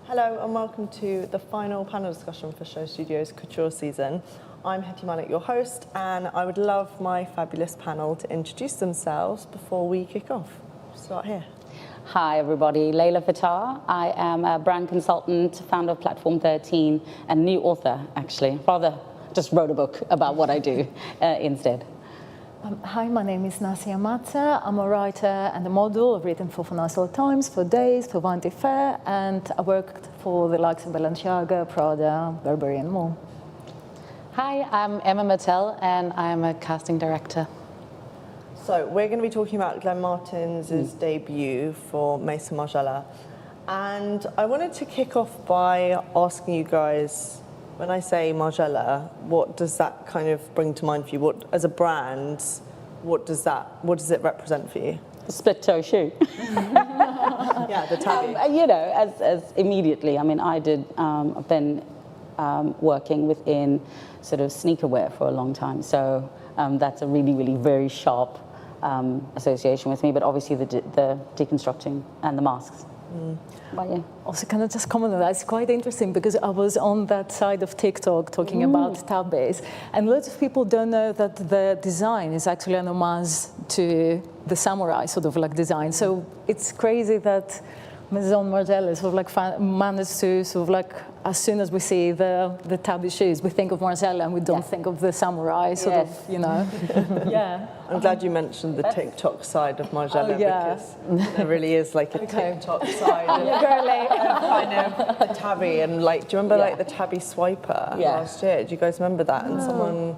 Hello and welcome to the final panel discussion for Show Studio's Couture season. I'm Hetty Mahlich, your host, and I would love my fabulous panel to introduce themselves before we kick off. Start here. Hi everybody, Leila Fataar. I am a brand consultant, founder of Platform 13, and new author actually. Rather, just wrote a book about what I do instead. Hi, my name is Nassia Matsa. I'm a writer and a model. I've written for Financial Times, for Days, for Vanity Fair, and I worked for the likes of Balenciaga, Prada, Burberry, and more. Hi, I'm Emma Matell, and I'm a casting director. So we're going to be talking about Glenn Martens' debut for Maison Margiela, and I wanted to kick off by asking you guys, when I say Margiela, what does that kind of bring to mind for you? What, as a brand, what does it represent for you? A split-toe shoe. Yeah, the tabby. As immediately, I mean, I've been working within sort of sneaker wear for a long time, so that's a really, really very sharp association with me, but obviously the deconstructing and the masks. But yeah. Also, can I just comment on that? It's quite interesting because I was on that side of TikTok talking about tabbies, and lots of people don't know that the design is actually an homage to the samurai sort of like design. So it's crazy that Maison Margiela sort of like managed to sort of like, as soon as we see the tabby shoes, we think of Margiela and we don't think of the samurai sort of, you know. Yeah. I'm glad you mentioned the TikTok side of Margiela because there really is like a TikTok side of kind of the tabby, and like, do you remember like the tabby swiper last year? Do you guys remember that? And someone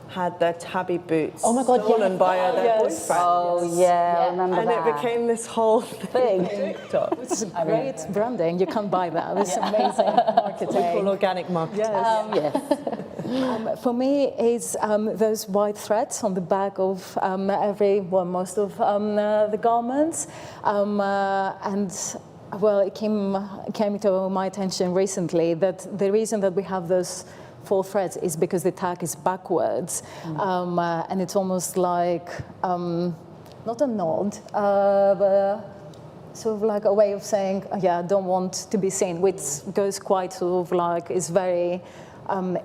had their tabby boots stolen by their boyfriend. Oh yeah, I remember and that. And it became this whole thing on TikTok. Which is great branding. You can't buy that. It's amazing marketing. What we call organic marketing. Yes. For me, it's those white threads on the back of most of the garments, well, it came to my attention recently that the reason that we have those 4 threads is because the tag is backwards, and it's almost like not a nod, but sort of like a way of saying, I don't want to be seen, which goes quite sort of like, is very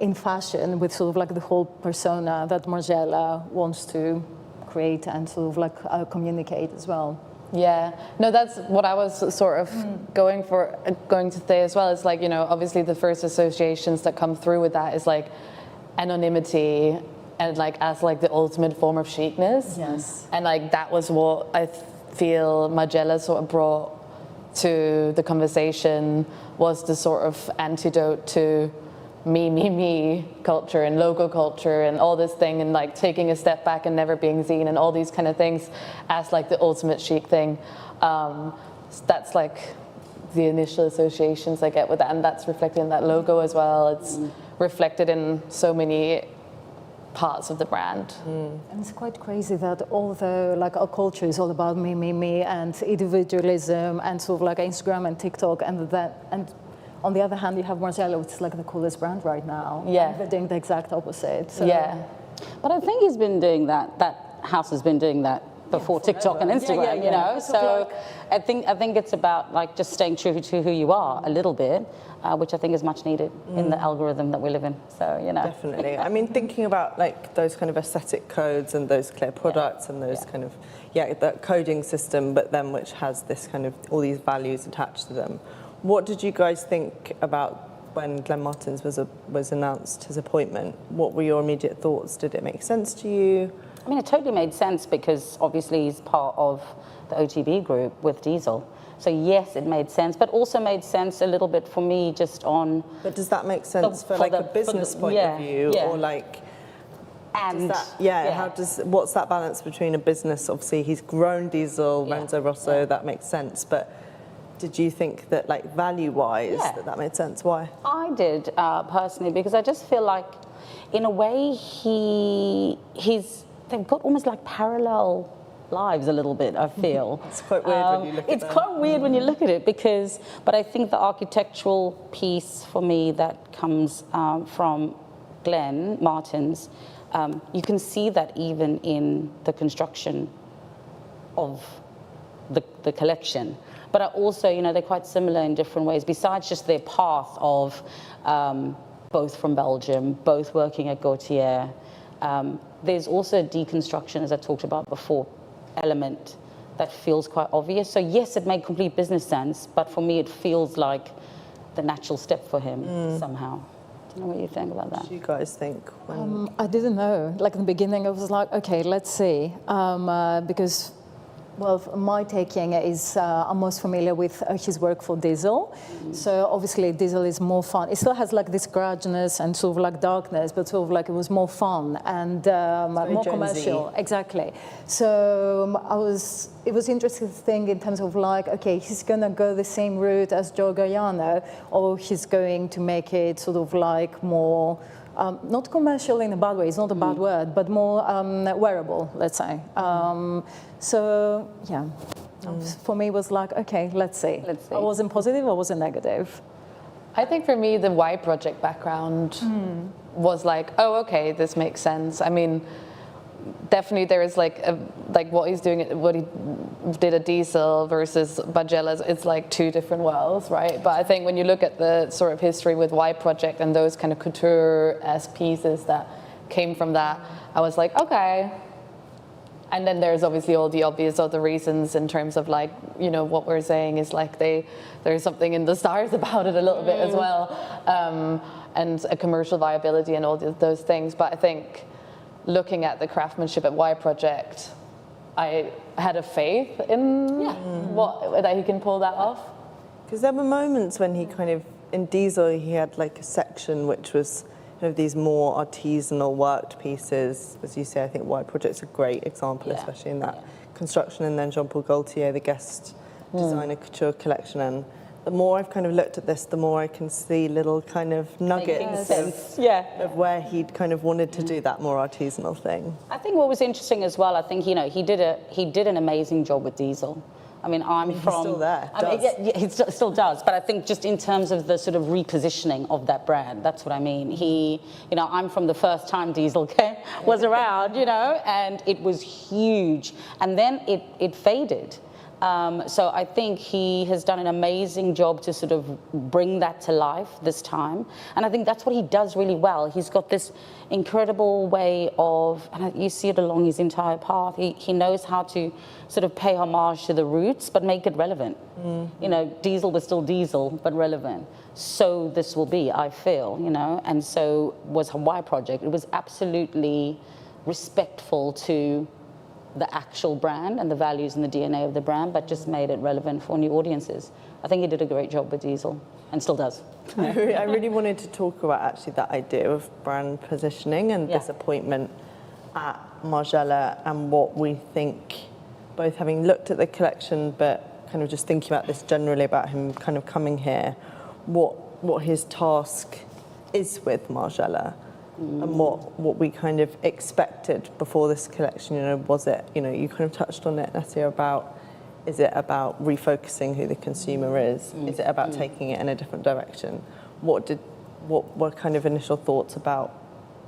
in fashion with sort of like the whole persona that Margiela wants to create and sort of like communicate as well. Yeah, no, that's what I was sort of going to say as well. It's like, you know, obviously the first associations that come through with that is like anonymity and like as like the ultimate form of chicness. Yes. And like that was what I feel Margiela sort of brought to the conversation, was the sort of antidote to me culture and logo culture and all this thing, and like taking a step back and never being seen and all these kind of things as like the ultimate chic thing. That's like the initial associations I get with that, and that's reflected in that logo as well. It's reflected in so many parts of the brand. And it's quite crazy that although like our culture is all about me and individualism and sort of like Instagram and TikTok and on the other hand, you have Margiela, which is like the coolest brand right now. Yeah. And they're doing the exact opposite. So. Yeah. But I think he's been doing that. That house has been doing that before TikTok and Instagram, you know. So I think it's about like just staying true to who you are a little bit, which I think is much needed in the algorithm that we live in. So, you know. Definitely. I mean, thinking about like those kind of aesthetic codes and those clear products and those kind of, that coding system, but then which has this kind of all these values attached to them. What did you guys think about when Glenn Martens was announced his appointment? What were your immediate thoughts? Did it make sense to you? I mean, it totally made sense because obviously he's part of the OTB group with Diesel. So yes, it made sense, but also made sense a little bit for me just on... But does that make sense for like a business point of view or like... And what's that balance between a business? Obviously, he's grown Diesel, Renzo Rosso, that makes sense, but did you think that, like, value-wise, that made sense? Why? I did, personally, because I just feel like, in a way, they've got almost like parallel lives a little bit, I feel. It's quite weird when you look at it. It's quite weird when you look at it but I think the architectural piece for me that comes from Glenn Martens, you can see that even in the construction of the collection. but are also, you know, they're quite similar in different ways. Besides just their path of both from Belgium, both working at Gaultier, there's also a deconstruction, as I talked about before, element that feels quite obvious. So yes, it made complete business sense, but for me it feels like the natural step for him somehow. I don't know what you think about that. What do you guys think? I didn't know. Like in the beginning, I was like, okay, let's see. Because, well, my taking is I'm most familiar with his work for Diesel. So obviously Diesel is more fun. It still has like this grudginess and sort of like darkness, but sort of like it was more fun and more commercial. Exactly. So it was interesting to think in terms of like, okay, he's going to go the same route as Joe Galliano, or he's going to make it sort of like more, not commercial in a bad way, it's not a bad word, but more wearable, let's say. So, yeah, for me it was like, okay, let's see. I wasn't positive, I wasn't negative. I think for me, the Y project background was like, oh, okay, this makes sense. I mean, definitely there is like what he's doing, what he did at Diesel versus Margiela, it's like two different worlds, right? But I think when you look at the sort of history with Y project and those kind of couture-esque pieces that came from that, I was like, okay. And then there's obviously all the obvious other reasons in terms of like, you know, what we're saying is like there's something in the stars about it a little bit as well, and a commercial viability and all those things. But I think looking at the craftsmanship at Y Project, I had a faith in that he can pull that off. Because there were moments when he kind of, in Diesel, he had like a section which was kind of these more artisanal worked pieces. As you say, I think Y Project's a great example, especially in that construction. And then Jean-Paul Gaultier, the guest designer couture collection. And the more I've kind of looked at this, the more I can see little kind of nuggets of where he'd kind of wanted to do that more artisanal thing. I think what was interesting as well, I think, you know, he did an amazing job with Diesel. I mean, He's still there. He still does, but I think just in terms of the sort of repositioning of that brand, that's what I mean. You know, I'm from the first time Diesel was around, you know, and it was huge. And then it faded. So I think he has done an amazing job to sort of bring that to life this time. And I think that's what he does really well. He's got this incredible way of, and you see it along his entire path, he knows how to sort of pay homage to the roots, but make it relevant. You know, Diesel was still Diesel, but relevant. So this will be, I feel, you know, and so was Y Project. It was absolutely respectful to the actual brand and the values and the DNA of the brand, but just made it relevant for new audiences. I think he did a great job with Diesel, and still does. I really wanted to talk about actually that idea of brand positioning and this appointment at Margiela, and what we think, both having looked at the collection, but kind of just thinking about this generally about him kind of coming here, what his task is with Margiela. And what we kind of expected before this collection, you know, was it, you know, you kind of touched on it, Nassia, about, is it about refocusing who the consumer is? Is it about taking it in a different direction? What were kind of initial thoughts about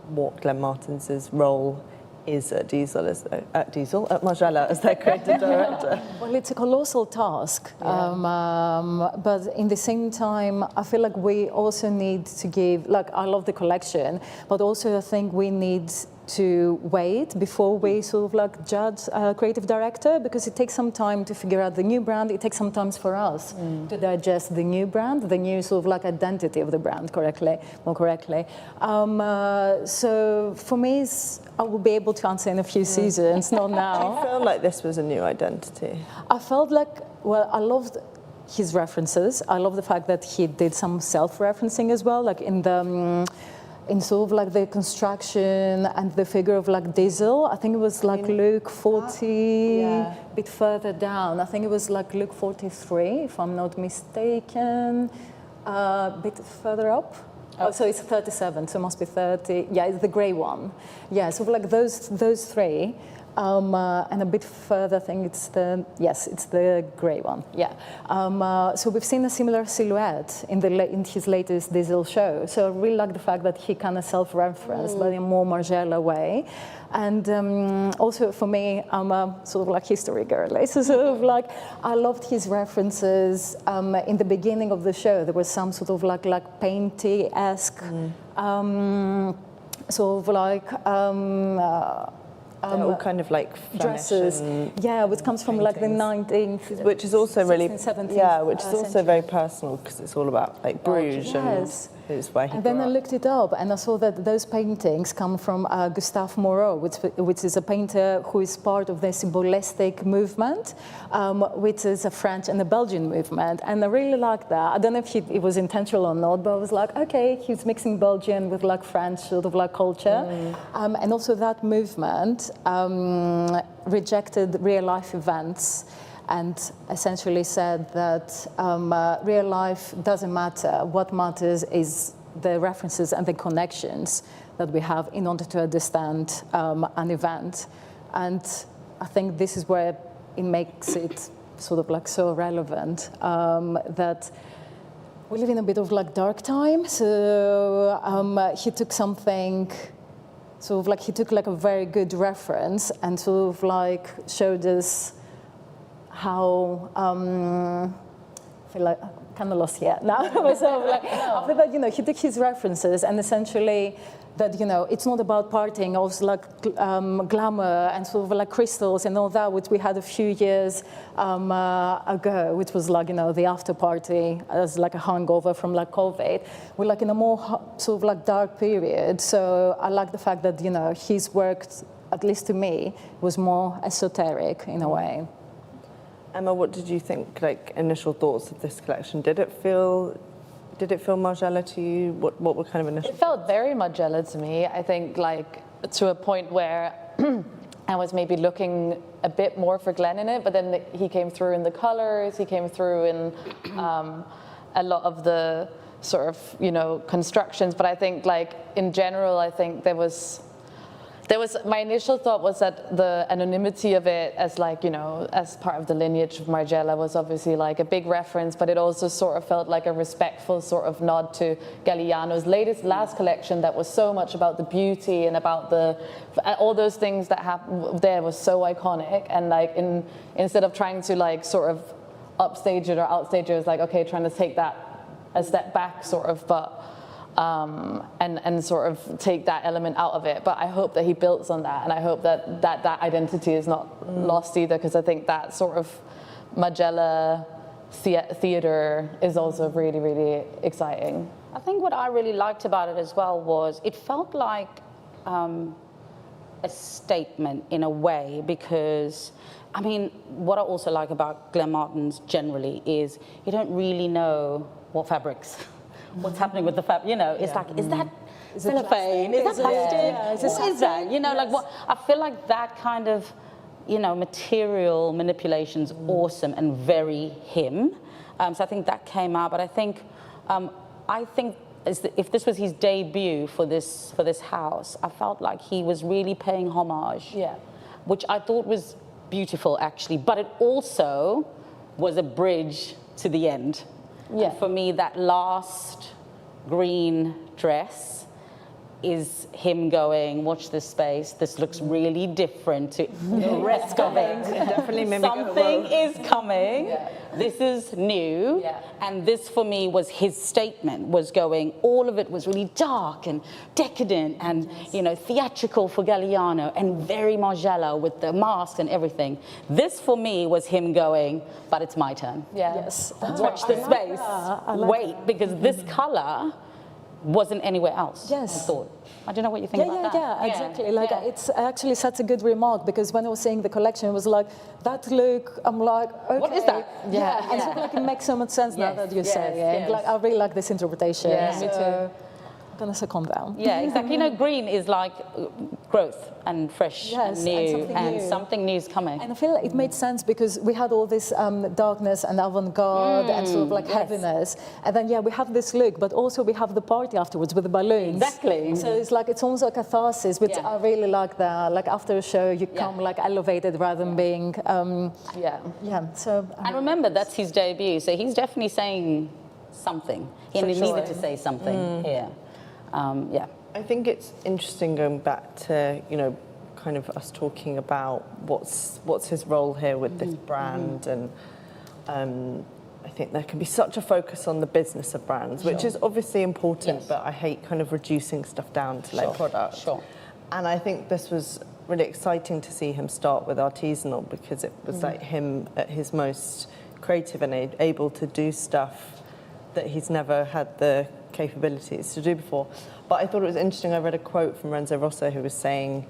what Glenn Martens' role is at Margiela as their creative director? Well, it's a colossal task, but in the same time, I feel like we also need to give, like, I love the collection, but also I think we need to wait before we sort of like judge a creative director, because it takes some time to figure out the new brand. It takes some time for us to digest the new brand, the new sort of like identity of the brand more correctly. So for me, I will be able to answer in a few seasons, not now. Do you feel like this was a new identity? I felt like, well, I loved his references. I love the fact that he did some self-referencing as well, like in the in sort of like the construction and the figure of like Diesel. I think it was like Luke 40, a bit further down. I think it was like Luke 43, if I'm not mistaken, a bit further up. Oh, so it's 37, so it must be 30. Yeah, it's the grey one. Yeah, so like those three. and a bit further, I think it's the grey one. Yeah. So we've seen a similar silhouette in his latest Diesel show. So I really like the fact that he kind of self-referenced, but in a more Margiela way. And also for me, I'm a sort of like history girl. So sort of like, I loved his references. In the beginning of the show, there was some sort of like painty-esque, sort of like, they're all kind of like dresses, which comes from like the 19th, which is also 16th, really 17th, which is also very personal because it's all about like Bruges and is where he and then grew I up. looked it up and I saw that those paintings come from Gustave Moreau, which is a painter who is part of the Symbolistic movement, which is a French and a Belgian movement. And I really like that. I don't know if it was intentional or not, but I was like, okay, he's mixing Belgian with like French sort of like culture. And also that movement rejected real life events and essentially said that real life doesn't matter. What matters is the references and the connections that we have in order to understand an event. And I think this is where it makes it sort of like so relevant that we live in a bit of like dark time. So he took something, sort of like he took like a very good reference and sort of like showed us how I feel like I'm kind of lost here now. So like, after that, he took his references and essentially that, it's not about partying, also like glamour and sort of like crystals and all that, which we had a few years ago, which was like, the after party as like a hangover from like COVID. We're like in a more sort of like dark period. So I like the fact that, his work, at least to me, was more esoteric in a way. Emma, what did you think, like, initial thoughts of this collection? Did it feel Margiela to you? What were kind of initial? It felt very Margiela to me. I think, like, to a point where I was maybe looking a bit more for Glenn in it, but then he came through in the colors, he came through in a lot of the sort of, constructions. But I think, like, in general, I think there was my initial thought was that the anonymity of it as like, as part of the lineage of Margiela was obviously like a big reference, but it also sort of felt like a respectful sort of nod to Galliano's last collection that was so much about the beauty and about all those things that happened there was so iconic. And like instead of trying to like sort of upstage it or outstage it, it was like, okay, trying to take that a step back sort of, but and sort of take that element out of it. But I hope that he builds on that, and I hope that identity is not lost either, because I think that sort of Margiela theater is also really, really exciting. I think what I really liked about it as well was it felt like a statement in a way, because I mean, what I also like about Glenn Martens generally is you don't really know what fabrics. What's happening with the fabric? It's like, is that cellophane? Is that plastic? What is that? Like what? I feel like that kind of, material manipulation's awesome and very him. So I think that came out. But I think if this was his debut for this house, I felt like he was really paying homage. Yeah. Which I thought was beautiful, actually. But it also was a bridge to the end. Yeah. For me, that last green dress is him going, watch this space, this looks really different to the rest of it. Definitely Something is coming, this is new, and this for me was his statement, was going, all of it was really dark and decadent and, theatrical for Galliano and very Margiela with the mask and everything. This for me was him going, but it's my turn. Yeah. Yes. Watch the space, wait, because this color wasn't anywhere else. Yes. I thought. I don't know what you think about that. Yeah, exactly. It's actually such a good remark, because when I was seeing the collection, it was like, that look, I'm like, okay. What is that? Yeah. And so it makes so much sense now that you say it. Like, I really like this interpretation. Yeah, me too. gonna second that. Yeah, exactly. Green is like growth and fresh Yes, and new, and something new is coming. And I feel like it made sense because we had all this darkness and avant-garde and sort of like heaviness. And then, we have this look, but also we have the party afterwards with the balloons. Exactly. So it's almost like a catharsis, which I really like that. Like after a show, you come like elevated rather than being, So. And remember, that's his debut, so he's definitely saying something. He needed to say something here. I think it's interesting going back to, kind of us talking about what's his role here with this brand, and I think there can be such a focus on the business of brands, which is obviously important, but I hate kind of reducing stuff down to like product. Sure. And I think this was really exciting to see him start with artisanal, because it was like him at his most creative and able to do stuff that he's never had the capabilities to do before. But I thought it was interesting. I read a quote from Renzo Rosso who was saying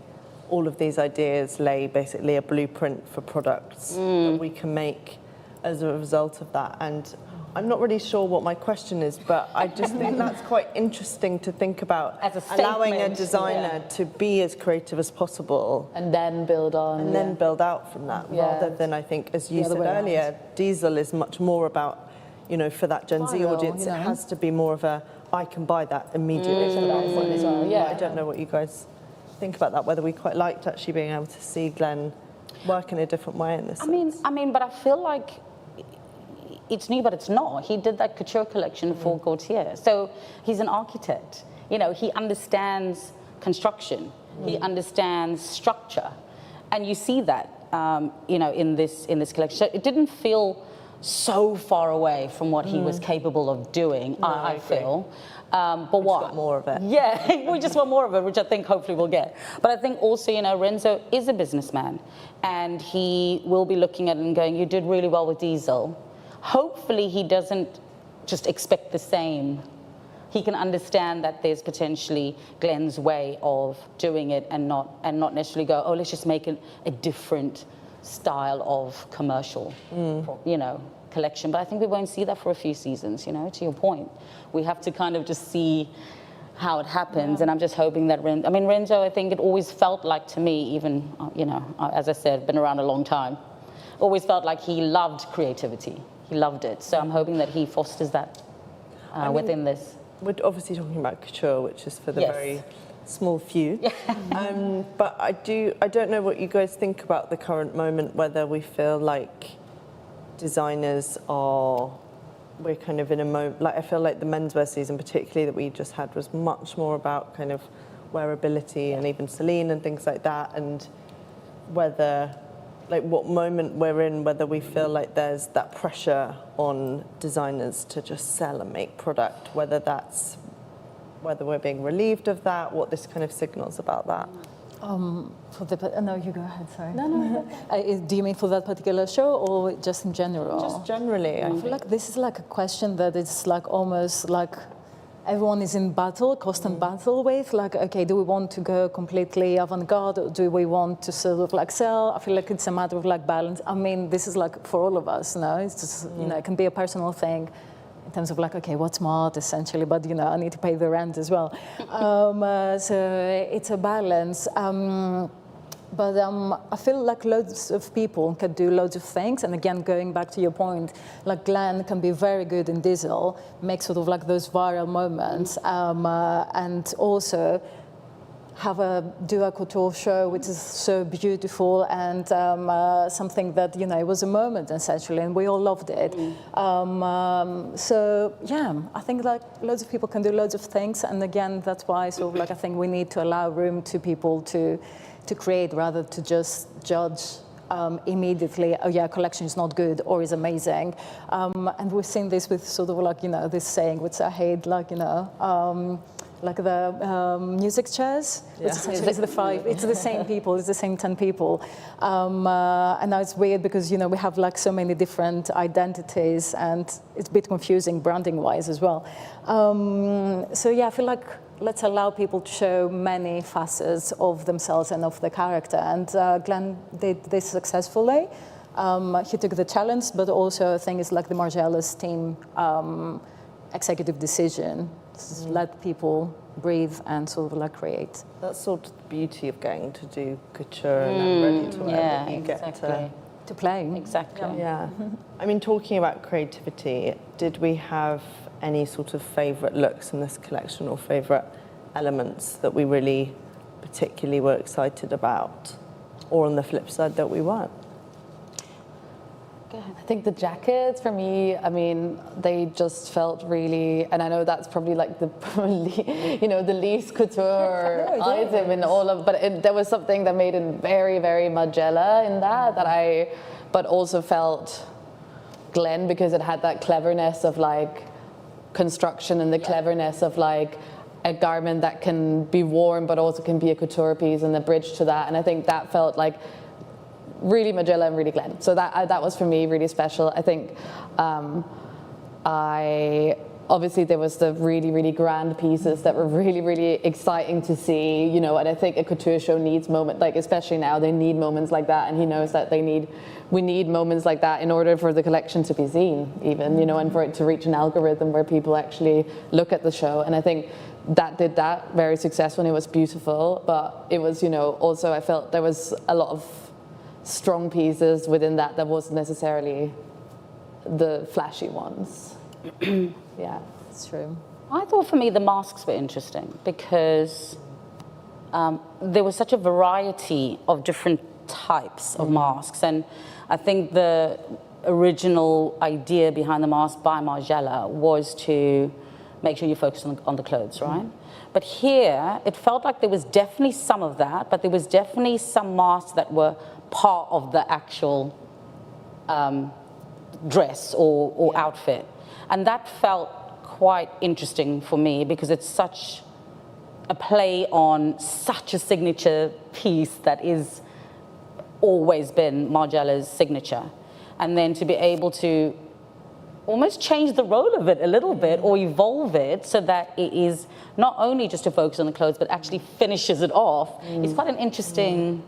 all of these ideas lay basically a blueprint for products that we can make as a result of that. And I'm not really sure what my question is, but I just think that's quite interesting to think about, as a allowing a statement, designer to be as creative as possible. And then build on. And then build out from that, rather than, I think, as you said earlier, Diesel is much more about, for that Gen Z audience, it has to be more of a, I can buy that immediately. I don't know what you guys think about that, whether we quite liked actually being able to see Glenn work in a different way in this sense. I mean, but I feel like it's new, but it's not. He did that couture collection for Couture. So he's an architect. He understands construction. He understands structure. And you see that, in this collection. So it didn't feel so far away from what he was capable of doing, I feel. But what? Got more of it. Yeah, we just want more of it, which I think hopefully we'll get. But I think also, Renzo is a businessman, and he will be looking at it and going, you did really well with Diesel. Hopefully he doesn't just expect the same. He can understand that there's potentially Glenn's way of doing it, and not necessarily go, oh, let's just make a different style of commercial, collection. But I think we won't see that for a few seasons, to your point. We have to kind of just see how it happens. And I'm just hoping that Renzo, I think it always felt like to me, even, as I said, been around a long time, always felt like he loved creativity. He loved it. So I'm hoping that he fosters that within this. We're obviously talking about couture, which is for the very small few. But I don't know what you guys think about the current moment, whether we feel like designers we're kind of in a moment, like I feel like the menswear season particularly that we just had was much more about kind of wearability and even Celine and things like that, and whether, like what moment we're in, whether we feel like there's that pressure on designers to just sell and make product, whether we're being relieved of that, what this kind of signals about that. No, you go ahead, sorry. No. Do you mean for that particular show or just in general? Just generally. I feel like this is like a question that it's like almost like everyone is in battle, constant battle with. Like, okay, do we want to go completely avant-garde, or do we want to sort of like sell? I feel like it's a matter of like balance. I mean, this is like for all of us, It's just, it can be a personal thing in terms of like, okay, what's my art essentially, but I need to pay the rent as well. So it's a balance. But I feel like loads of people can do loads of things. And again, going back to your point, like Glenn can be very good in Diesel, make sort of like those viral moments, and also do a couture show, which is so beautiful and something that, it was a moment essentially, and we all loved it. So yeah, I think like loads of people can do loads of things. And again, that's why sort of like I think we need to allow room to people to create rather to just judge immediately, oh yeah, collection is not good or is amazing. And we've seen this with sort of like, this saying, which I hate, like, like the music chairs, which essentially is it's the same people, it's the same 10 people. And now it's weird because, we have like so many different identities, and it's a bit confusing branding-wise as well. So yeah, I feel like let's allow people to show many facets of themselves and of the character. And Glenn did this successfully. He took the challenge, but also I think it's like the Margiela's team executive decision Just let people breathe and sort of like create. That's sort of the beauty of getting to do couture and then ready to wear. Yeah, that you exactly. get To play. Exactly. to. Yeah. I mean, talking about creativity, did we have any sort of favourite looks in this collection or favourite elements that we really particularly were excited about, or on the flip side that we weren't? I think the jackets for me, I mean, they just felt really, and I know that's probably like the, the least couture item in all of, but there was something that made it very, very Margiela in that but also felt Glen, because it had that cleverness of like construction and the cleverness of like a garment that can be worn but also can be a couture piece, and the bridge to that. And I think that felt like really Margiela and really Glen. So that was for me really special. I think obviously there was the really, really grand pieces that were really, really exciting to see, and I think a couture show needs moments, like especially now, they need moments like that, and he knows that we need moments like that in order for the collection to be seen even, and for it to reach an algorithm where people actually look at the show. And I think that did that very successfully. It was beautiful, but it was, also I felt there was a lot of strong pieces within that wasn't necessarily the flashy ones. Yeah, It's true. I thought for me the masks were interesting because there was such a variety of different types of masks, and I think the original idea behind the mask by Margiela was to make sure you focus on the clothes, right? But here, it felt like there was definitely some of that, but there was definitely some masks that were part of the actual dress or outfit. And that felt quite interesting for me because it's such a play on such a signature piece that is always been Margiela's signature. And then to be able to almost change the role of it a little bit or evolve it so that it is not only just to focus on the clothes but actually finishes it off. It's quite an interesting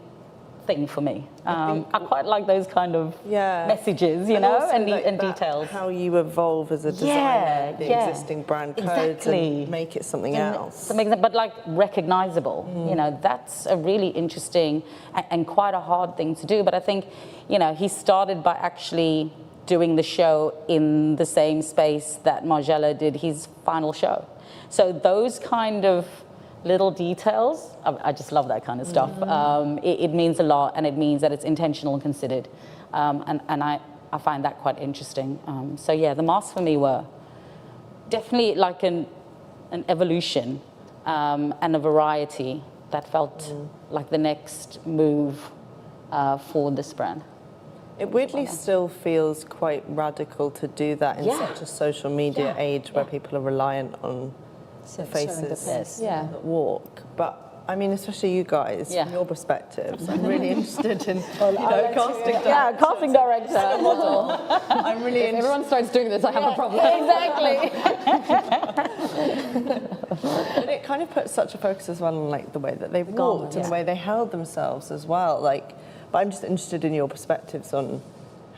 thing for me. I quite like those kind of messages, and details. How you evolve as a designer, the existing brand codes and make it something else. But like recognizable, that's a really interesting and quite a hard thing to do. But I think, he started by actually doing the show in the same space that Margiela did his final show. So those kind of little details, I just love that kind of stuff. It means a lot, and it means that it's intentional and considered. And I find that quite interesting. So yeah, the masks for me were definitely like an evolution and a variety that felt like the next move for this brand. It weirdly still feels quite radical to do that in such a social media age where people are reliant on the faces that walk. But I mean, especially you guys, from your perspectives, I'm really interested in casting director. Yeah, casting director. Model. I'm really if everyone starts doing this, I have a problem. But it kind of puts such a focus as well on like the way that they've walked and the way they held themselves as well. But I'm just interested in your perspectives on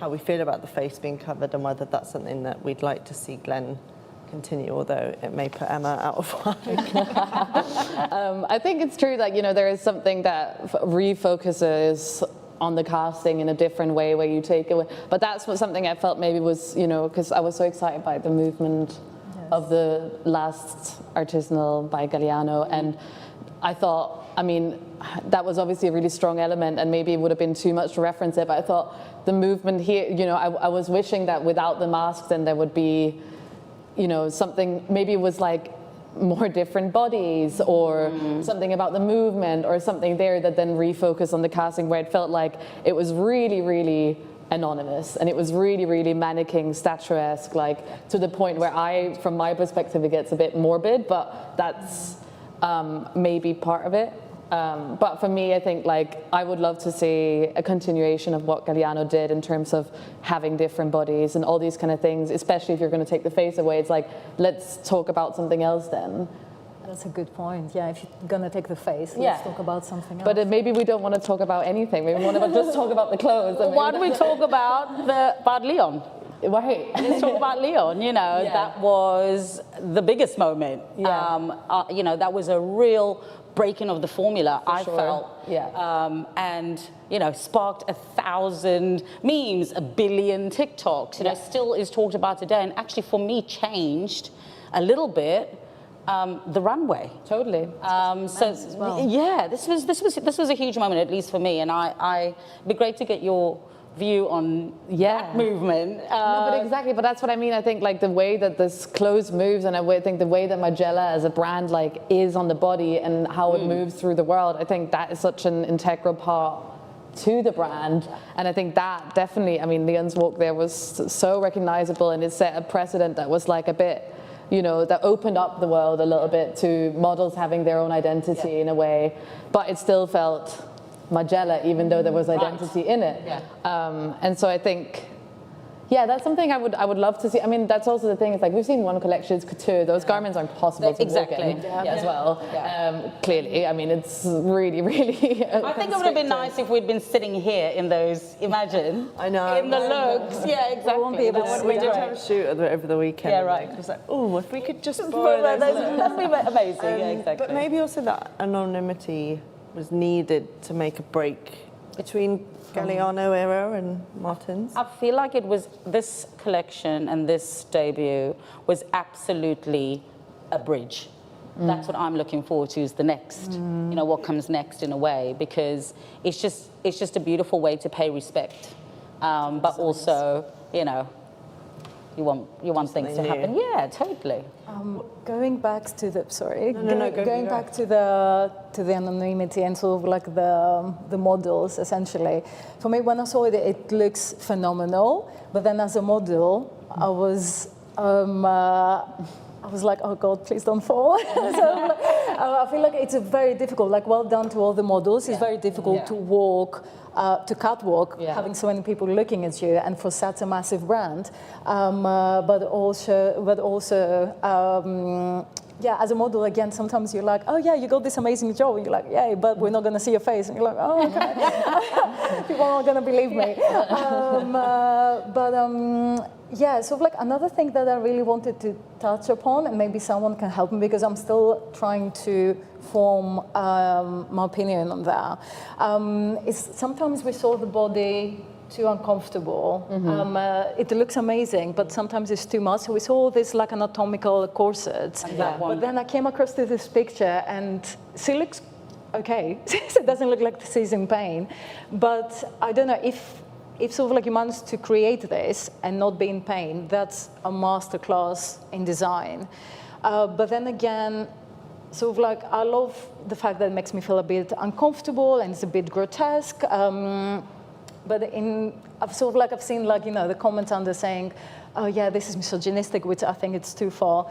how we feel about the face being covered and whether that's something that we'd like to see Glen continue, although it may put Emma out of line. I think it's true that, there is something that refocuses on the casting in a different way where you take away. But that's something I felt maybe was, because I was so excited by the movement of the last artisanal by Galliano. And I thought, that was obviously a really strong element, and maybe it would have been too much to reference it, but I thought the movement here, I was wishing that without the masks then there would be, something, maybe it was like more different bodies or something about the movement or something there that then refocus on the casting, where it felt like it was really, really anonymous and it was really, really mannequin statuesque, like to the point where from my perspective, it gets a bit morbid, but that's maybe part of it. But for me, I think I would love to see a continuation of what Galliano did in terms of having different bodies and all these kind of things, especially if you're going to take the face away. It's like, let's talk about something else then. That's a good point. Yeah, if you're going to take the face, let's talk about something else. But maybe we don't want to talk about anything. Maybe we want to just talk about the clothes. Why don't we talk about Leon? Right. Let's talk about Leon, that was the biggest moment. Yeah. That was a real breaking of the formula, I sure. felt. Yeah. And, sparked 1,000 memes, 1 billion TikToks, still is talked about today. And actually, for me, changed a little bit the runway. Totally. This was a huge moment, at least for me. And it'd be great to get your view on that movement. No, but exactly, but that's what I mean. I think like the way that this clothes moves, and I think the way that Margiela as a brand like is on the body and how it moves through the world, I think that is such an integral part to the brand. And I think that definitely, I mean, Leon's walk there was so recognizable, and it set a precedent that was like a bit, that opened up the world a little bit to models having their own identity in a way, but it still felt Margiela, even though there was identity in it. And so I think, that's something I would love to see. I mean, that's also the thing. It's like we've seen one collection, it's couture. Those garments aren't possible to walk in as well. Clearly, I mean, it's really, really. I think it would have been nice if we'd been sitting here in those. Imagine. I know. In the looks. Yeah, exactly. We won't be able to see We did have a shoot over the weekend. Yeah, right. It was like, oh, if we could just borrow those. That'd be amazing. Yeah, exactly. But maybe also that anonymity was needed to make a break between Galliano era and Martens. I feel like it was this collection and this debut was absolutely a bridge. That's what I'm looking forward to, is the next. What comes next in a way, because it's just a beautiful way to pay respect, but also you want things to happen. Yeah, totally. Going back to the going back to the anonymity and sort of like the models, essentially. For me, when I saw it, it looks phenomenal. But then as a model, I was like, oh God, please don't fall. So I feel like it's a very difficult, like well done to all the models. It's very difficult to walk, to catwalk, having so many people looking at you, and for such a massive brand. But also, as a model, again, sometimes you're like, oh yeah, you got this amazing job. And you're like, yeah, but we're not going to see your face. And you're like, oh, okay. People aren't going to believe me. Sort of like another thing that I really wanted to touch upon, and maybe someone can help me because I'm still trying to form my opinion on that, is sometimes we saw the body too uncomfortable. It looks amazing, but sometimes it's too much. So we saw this like anatomical corsets. But then I came across to this picture, and she looks okay. It doesn't look like she's in pain. But I don't know if sort of like you managed to create this and not be in pain, that's a masterclass in design. But then again, sort of like I love the fact that it makes me feel a bit uncomfortable and it's a bit grotesque. But I've seen like, the comments under saying, oh yeah, this is misogynistic, which I think it's too far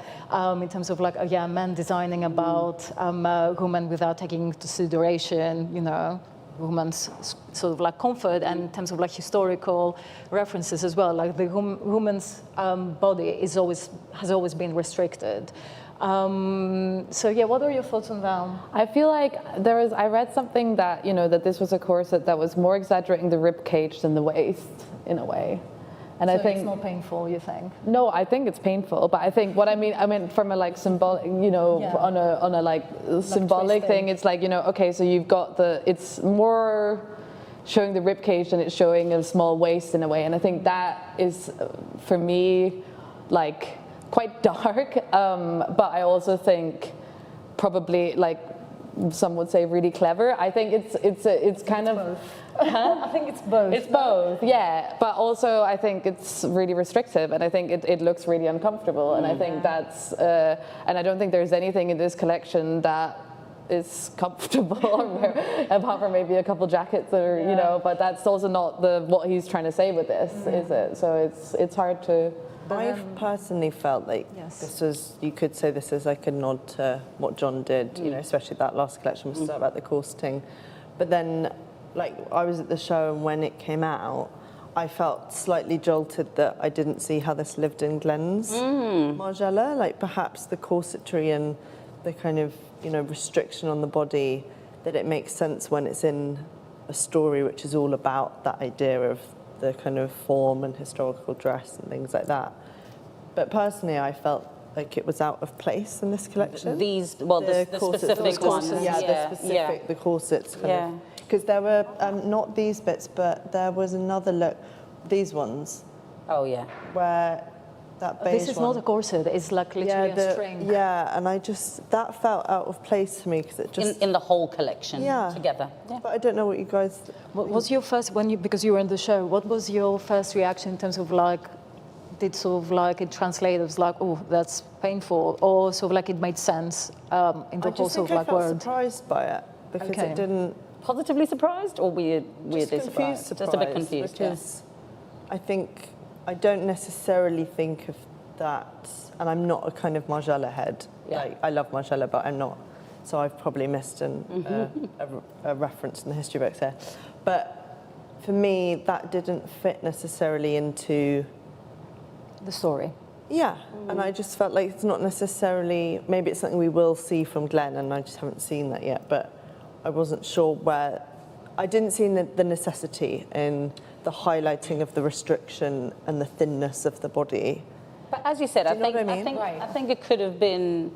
in terms of like, men designing about women without taking into consideration, women's sort of like comfort, and in terms of like historical references as well. Like the woman's body has always been restricted. What are your thoughts on that? I feel like I read something that, that this was a corset that was more exaggerating the rib cage than the waist in a way. And so I think it's not painful, you think? No, I think it's painful, but I think what I mean from a like symbolic, on a like symbolic thing, it's like, okay, so you've got it's more showing the rib cage than it's showing a small waist in a way. And I think that is, for me, like quite dark, but I also think probably like some would say really clever. I think it's kind of. I think it's both. It's both, yeah. But also, I think it's really restrictive, and I think it looks really uncomfortable. And I think that's, and I don't think there's anything in this collection that is comfortable, apart from maybe a couple jackets, or But that's also not what he's trying to say with this, is it? So it's hard to. I've personally felt like you could say this is like a nod to what John did, especially that last collection was about the corseting. But then, like, I was at the show, and when it came out, I felt slightly jolted that I didn't see how this lived in Glenn's Margiela. Like, perhaps the corsetry and the kind of, restriction on the body, that it makes sense when it's in a story which is all about that idea of the kind of form and historical dress and things like that. But personally, I felt like it was out of place in this collection. These, well, the specific ones. The corsets kind of. Because there were not these bits, but there was another look, these ones. Oh, yeah. Where that beige This is not a corset, it's like literally a string. Yeah, and that felt out of place to me because it just... In the whole collection together. Yeah. But I don't know what you guys... What was your first, because you were in the show, what was your first reaction in terms of like, did sort of like it translate as like, oh, that's painful, or sort of like it made sense in the whole sort of like I word? surprised by it because it didn't... Positively surprised or weirdly surprised? Just a bit confused, because I think I don't necessarily think of that, and I'm not a kind of Margiela head. Like, I love Margiela, but I'm not. So I've probably missed a reference in the history books here. But for me, that didn't fit necessarily into the story. Yeah, and I just felt like it's not necessarily, maybe it's something we will see from Glenn, and I just haven't seen that yet, but I wasn't sure where, I didn't see the necessity in the highlighting of the restriction and the thinness of the body. But as you said, I think it could have been,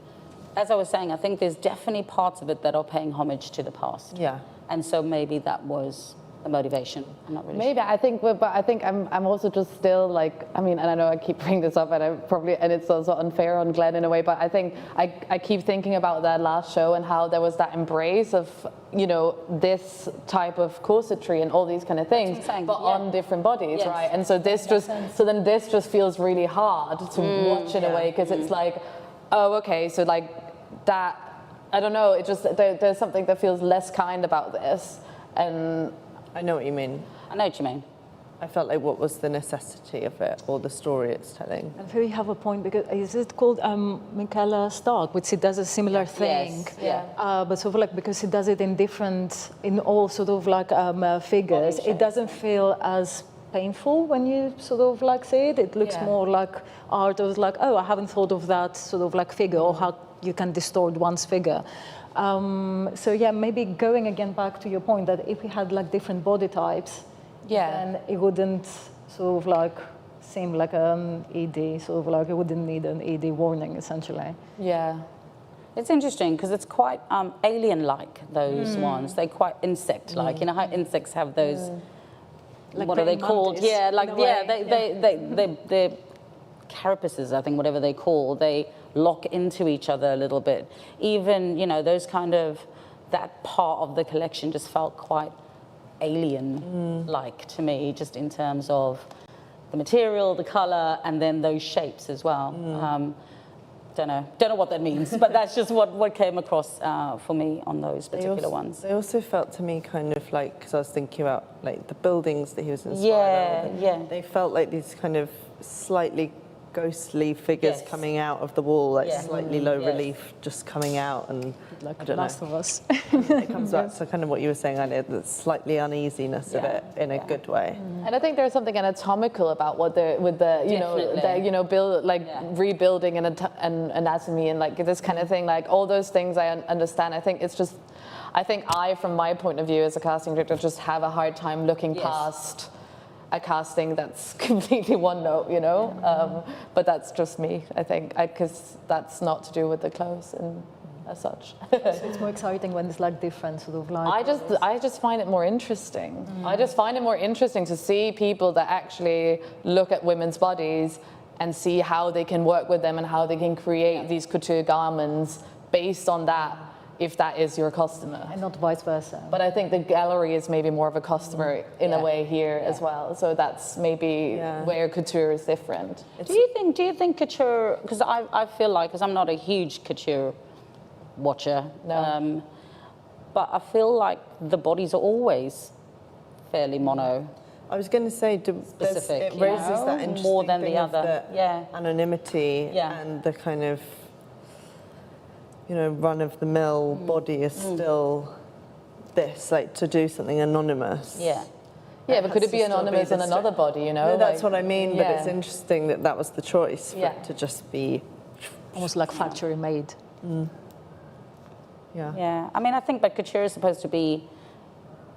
as I was saying, I think there's definitely parts of it that are paying homage to the past. Yeah. And so maybe that was a motivation. I'm not really Maybe, sure. I think, but I think I'm also just still like, I mean, and I know I keep bringing this up and it's also unfair on Glenn in a way, but I think I keep thinking about that last show and how there was that embrace of, you know, this type of corsetry and all these kind of things, but on different bodies, right? And so this then this just feels really hard to watch in a way, because it's like, oh, okay, so like that, I don't know, it just, there's something that feels less kind about this. And I know what you mean. I know what you mean. I felt like what was the necessity of it or the story it's telling. And here you have a point, because is it called Michaela Stark, which it does a similar thing. But sort of like, because it does it in all sort of like figures, it doesn't feel as painful when you sort of like see it. It looks more like art, or like, oh, I haven't thought of that sort of like figure, or how you can distort one's figure. So yeah, maybe going again back to your point that if we had like different body types, then it wouldn't sort of like seem like an ED, sort of like it wouldn't need an ED warning essentially. Yeah. It's interesting because it's quite alien-like, those ones. They're quite insect-like. You know how insects have those, Like what are they called? mantis, Yeah, like, they're carapaces, I think, whatever they call. They lock into each other a little bit. Even, you know, those kind of, that part of the collection just felt quite alien-like to me, just in terms of the material, the color, and then those shapes as well. Don't know what that means, but that's just what came across for me on those particular ones. They also felt to me kind of like, because I was thinking about like the buildings that he was inspired of. They felt like these kind of slightly ghostly figures coming out of the wall, like slightly low relief, just coming out, and Like I don't Last know. of Us. It comes back to kind of what you were saying earlier, the slightly uneasiness of it in a good way. And I think there's something anatomical about what rebuilding and anatomy and like this kind of thing, like all those things I understand. I think it's just, from my point of view as a casting director, just have a hard time looking past a casting that's completely one note, you know. But that's just me, I think, because that's not to do with the clothes and as such. So it's more exciting when it's like different sort of like. I just find it more interesting. I just find it more interesting to see people that actually look at women's bodies and see how they can work with them and how they can create these couture garments based on that, if that is your customer. And not vice versa. But I think the gallery is maybe more of a customer in a way here as well. So that's maybe where couture is different. Do you think couture, because I feel like, because I'm not a huge couture watcher, but I feel like the bodies are always fairly mono. I was going to say, Specific, it raises that interesting more than thing the of other. the anonymity and the kind of, you know, run-of-the-mill body is still this, like to do something anonymous. Yeah, but could it be anonymous on another body, you know? No, that's what I mean, but it's interesting that that was the choice for it to just be... Almost like factory made. Yeah, I mean, I think, but couture is supposed to be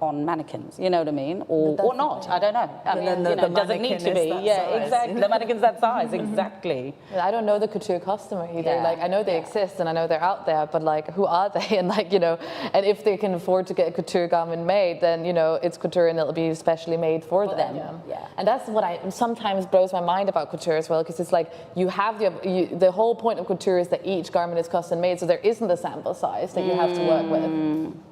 on mannequins, you know what I mean? Or not, I don't know. I mean, then the it doesn't need to mannequin is be. that Yeah, size. exactly. The mannequin's that size, exactly. I don't know the couture customer either. Yeah. Like, I know they exist and I know they're out there, but like, who are they? And like, you know, and if they can afford to get a couture garment made, then, you know, it's couture and it'll be specially made for them. Yeah. And that's what sometimes blows my mind about couture as well, because it's like, you have the whole point of couture is that each garment is custom made, so there isn't a sample size that you have to work with.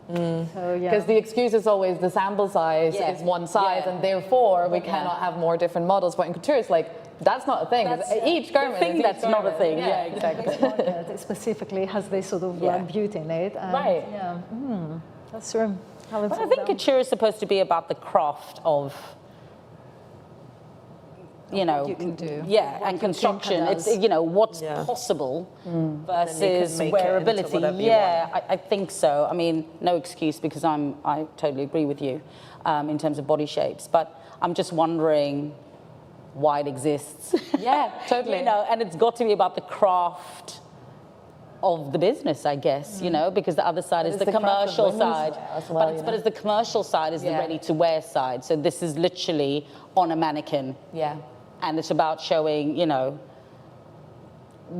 So, yeah. Because the excuse is always the sample size Yeah. is one size, Yeah. and therefore we cannot have more different models. But in couture, it's like, that's not a thing. Each garment thing is each that's not a garment. thing. Yeah, exactly. It specifically has this sort of like beauty in it. And, Right. Yeah. That's true. But I think couture is supposed to be about the craft of, you know, you can do. Yeah, and construction. It's, you know, what's possible versus make it into wearability. whatever you Yeah, I think so. I mean, no excuse, because I totally agree with you in terms of body shapes. But I'm just wondering why it exists. Yeah, totally. You know, and it's got to be about the craft of the business, I guess, you know, because the other side is it's the the craft of commercial women's side. wear as well, But it's the commercial side is the ready-to-wear side. So this is literally on a mannequin. Yeah. And it's about showing, you know,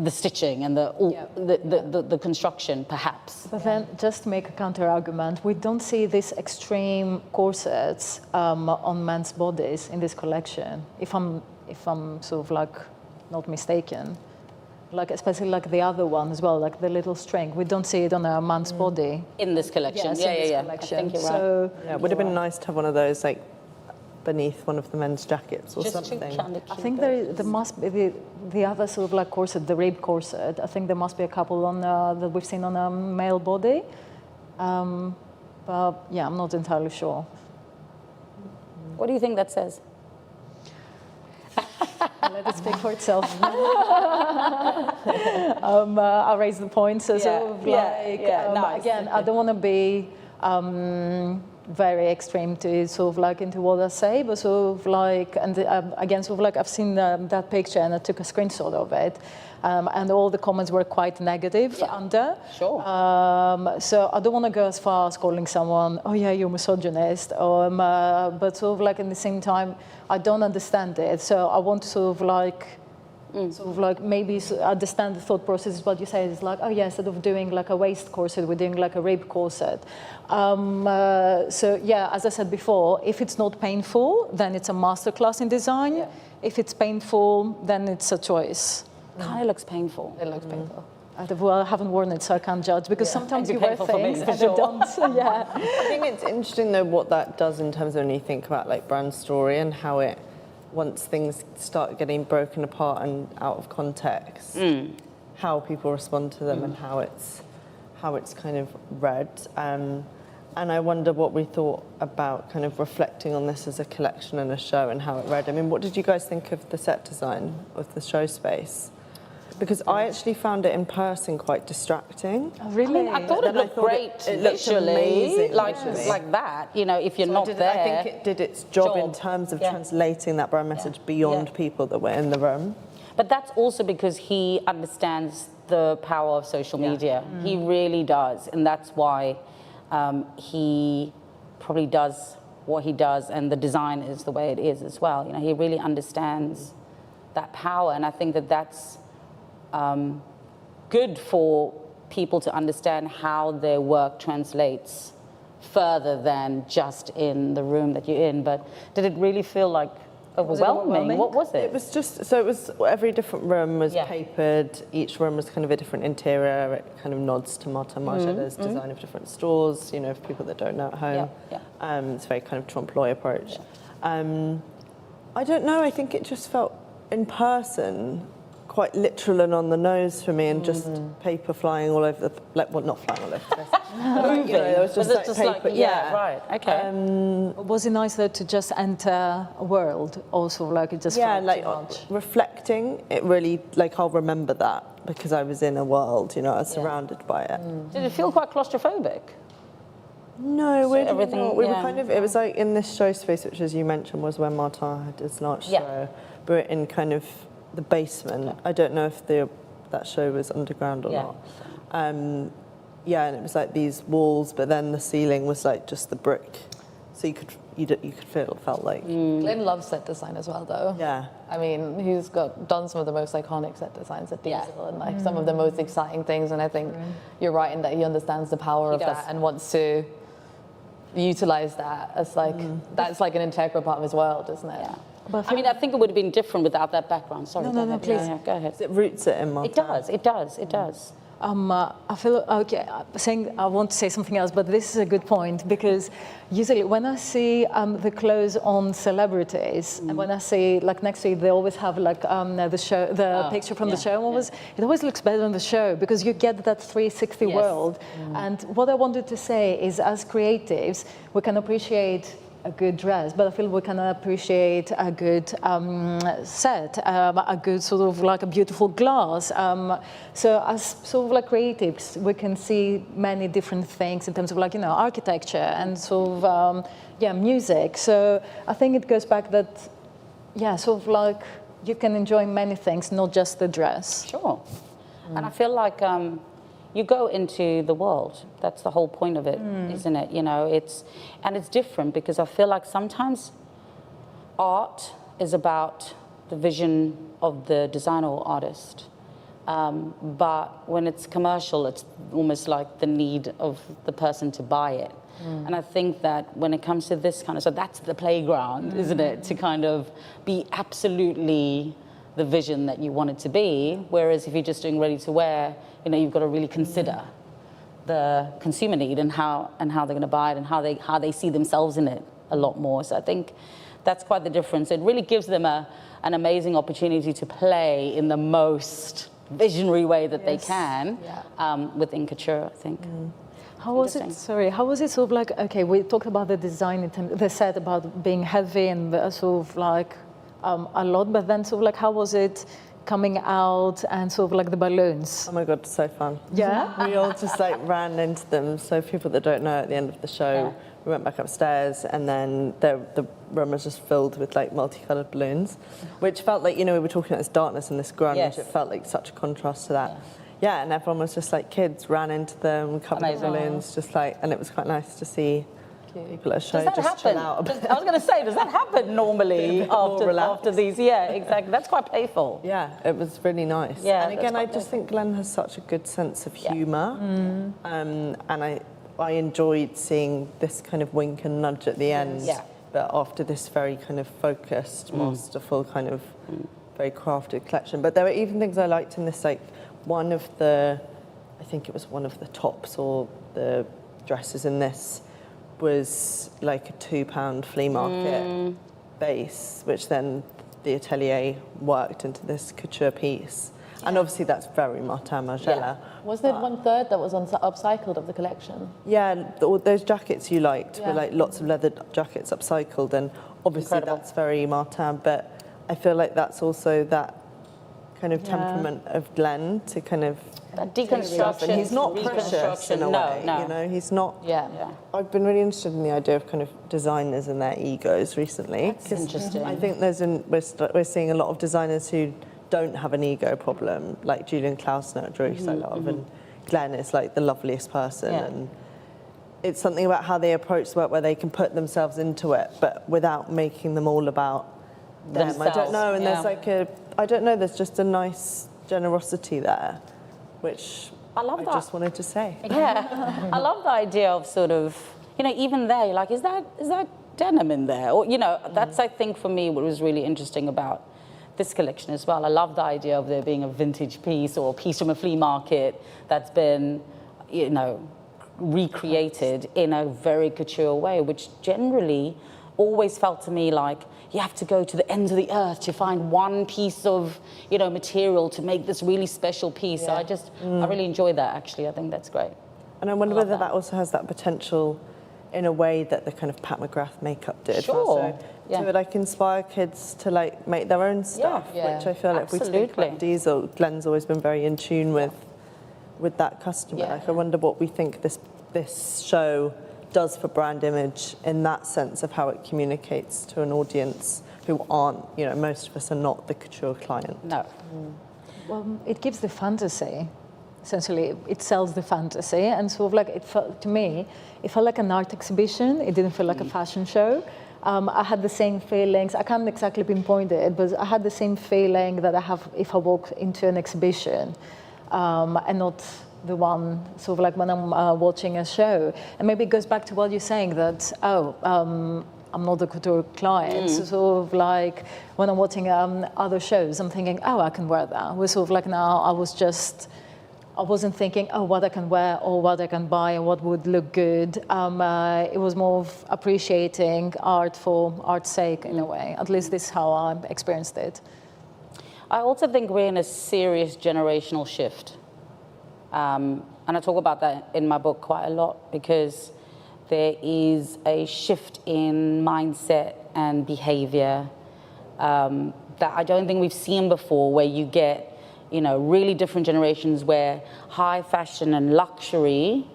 the stitching and the construction, perhaps. But then, just to make a counter-argument, we don't see these extreme corsets on men's bodies in this collection, if I'm sort of like not mistaken. Like, especially like the other one as well, like the little string. We don't see it on a man's body. In this collection, Yes, in this yeah. collection. I think you're right. So, Yeah, it would have been nice to have one of those like beneath one of the men's jackets or Just something. I think there must be the other sort of like corset, the rib corset. I think there must be a couple on that we've seen on a male body. But yeah, I'm not entirely sure. What do you think that says? Let it speak for itself. I'll raise the point. So sort of like, nice. again, I don't want to be very extreme to sort of like into what I say, but sort of like, and again, sort of like I've seen that picture and I took a screenshot of it, and all the comments were quite negative under. Sure. So I don't want to go as far as calling someone, oh yeah, you're misogynist, or, but sort of like in the same time, I don't understand it. So I want to sort of like maybe understand the thought process. What you say is like, oh yeah, instead of doing like a waist corset, we're doing like a rib corset. So yeah, as I said before, if it's not painful, then it's a masterclass in design. Yeah. If it's painful, then it's a choice. Kind of looks painful. It looks painful. Well, I haven't worn it, so I can't judge, because sometimes It'd you be wear painful for me, things for and sure. they don't. Yeah. I think it's interesting though what that does in terms of when you think about like brand story and how it, once things start getting broken apart and out of context, how people respond to them and how it's kind of read. And I wonder what we thought about kind of reflecting on this as a collection and a show and how it read. I mean, what did you guys think of the set design of the show space? Because I actually found it in person quite distracting. Oh, really? I thought it looked great it looked visually, amazing, like visually. like that. You know, if you're So not there. I think it did its job in terms of translating that brand message beyond people that were in the room. But that's also because he understands the power of social media. He really does, and that's why he probably does what he does, and the design is the way it is as well. You know, he really understands that power, and I think that that's good for people to understand how their work translates further than just in the room that you're in. But did it really feel like overwhelming? What was it? It was just, so it was, every different room was papered, each room was kind of a different interior, it kind of nods to Maison Margiela's design of different stores, you know, for people that don't know at home. It's a very kind of trompe-l'oeil approach. I don't know, I think it just felt, in person, quite literal and on the nose for me, and just paper flying all over the, like, well, not flying all over the place. But, you know, there was just, paper, right, okay. Was it nice though to just enter a world also, like it just felt like too much? reflecting, it really, like, I'll remember that because I was in a world, you know, I was surrounded by it. Did it feel quite claustrophobic? No, we everything, we were kind of, it was like in this show space, which as you mentioned was where Martin had his large show, but we're in kind of the basement. I don't know if that show was underground or not. And it was like these walls, but then the ceiling was like just the brick So you could felt like Glenn loves set design as well, though. yeah. I mean, he's done some of the most iconic set designs at Diesel and like some of the most exciting things. And I think you're right in that he understands the power of that and wants to utilize that as like that's like an integral part of his world, isn't it? Yeah. I mean, I think it would have been different without that background. Sorry. No, please. Yeah, go ahead. It roots it in Martens. It does. I feel okay. I want to say something else, but this is a good point because usually when I see the clothes on celebrities, and when I see like next to it, they always have like the picture from the show. It always looks better on the show because you get that 360 world. And what I wanted to say is, as creatives, we can appreciate a good dress, but I feel we can appreciate a good set, a good sort of like a beautiful glass. So as sort of like creatives, we can see many different things in terms of like, architecture and sort of, music. So I think it goes back that, sort of like you can enjoy many things, not just the dress. Sure. And I feel like you go into the world. That's the whole point of it, isn't it? It's different because I feel like sometimes art is about the vision of the designer or artist. But when it's commercial, it's almost like the need of the person to buy it. And I think that when it comes to this kind of, so that's the playground, isn't it? To kind of be absolutely the vision that you want it to be. Whereas if you're just doing ready to wear, you've got to really consider the consumer need and how they're going to buy it and how they see themselves in it a lot more. So I think that's quite the difference. It really gives them an amazing opportunity to play in the most visionary way that they can within couture, I think. How was it? Sorry, how was it sort of like? Okay, we talked about the design, the set about being heavy and sort of like a lot, but then sort of like how was it coming out and sort of like the balloons? Oh my God, so fun. Yeah? We all just like ran into them. So people that don't know, at the end of the show, we went back upstairs and then the room was just filled with like multicolored balloons, which felt like, we were talking about this darkness and this grunge. It felt like such a contrast to that. Yeah, and everyone was just like kids, ran into them, covered in balloons, just like, and it was quite nice to see people at a show just chill out a bit. I was going to say, does that happen normally after these? Yeah, exactly. That's quite playful. Yeah, it was really nice. Yeah, and again, I just think Glenn has such a good sense of humour. And I enjoyed seeing this kind of wink and nudge at the end. Yeah. But after this very kind of focused, masterful, kind of very crafted collection. But there were even things I liked in this, like I think it was one of the tops or the dresses in this was like a £2 flea market base, which then the atelier worked into this couture piece. And obviously that's very Maison Margiela. Was there 1/3 that was upcycled of the collection? Yeah, all those jackets you liked were like lots of leather jackets upcycled, and obviously that's very Martin, but I feel like that's also that kind of temperament of Glenn to kind of deconstruction. And he's not precious in a way, he's not. I've been really interested in the idea of kind of designers and their egos recently. That's interesting. I think we're seeing a lot of designers who don't have an ego problem, like Julian Klausner, Dries I love, and Glenn is like the loveliest person. And it's something about how they approach the work where they can put themselves into it, but without making them all about them. I don't know, and there's like there's just a nice generosity there, which I just wanted to say. Yeah, I love the idea of sort of, even there, you're like, is that denim in there? Or, that's, I think, for me, what was really interesting about this collection as well. I love the idea of there being a vintage piece or a piece from a flea market that's been, recreated in a very couture way, which generally always felt to me like you have to go to the ends of the earth to find one piece of, material to make this really special piece. So I really enjoy that, actually. I think that's great. And I wonder whether that also has that potential in a way that the kind of Pat McGrath makeup did. Sure. To like inspire kids to like make their own stuff, which I feel like if we think about Diesel, Glenn's always been very in tune with that customer. Like I wonder what we think this show does for brand image in that sense of how it communicates to an audience who aren't, most of us are not the couture client. No. Well, it gives the fantasy. essentially it sells the fantasy, and sort of like it felt to me, it felt like an art exhibition. It didn't feel like a fashion show. I had the same feelings. I can't exactly pinpoint it, but I had the same feeling that I have if I walk into an exhibition, and not the one sort of like when I'm watching a show. And maybe it goes back to what you're saying that I'm not a couture client. So sort of like when I'm watching other shows, I'm thinking, oh, I can wear that. We're sort of like now I wasn't thinking, oh, what I can wear or what I can buy and what would look good. It was more of appreciating art for art's sake in a way. At least this is how I experienced it. I also think we're in a serious generational shift. And I talk about that in my book quite a lot because there is a shift in mindset and behavior that I don't think we've seen before, where you get, really different generations where high fashion and luxury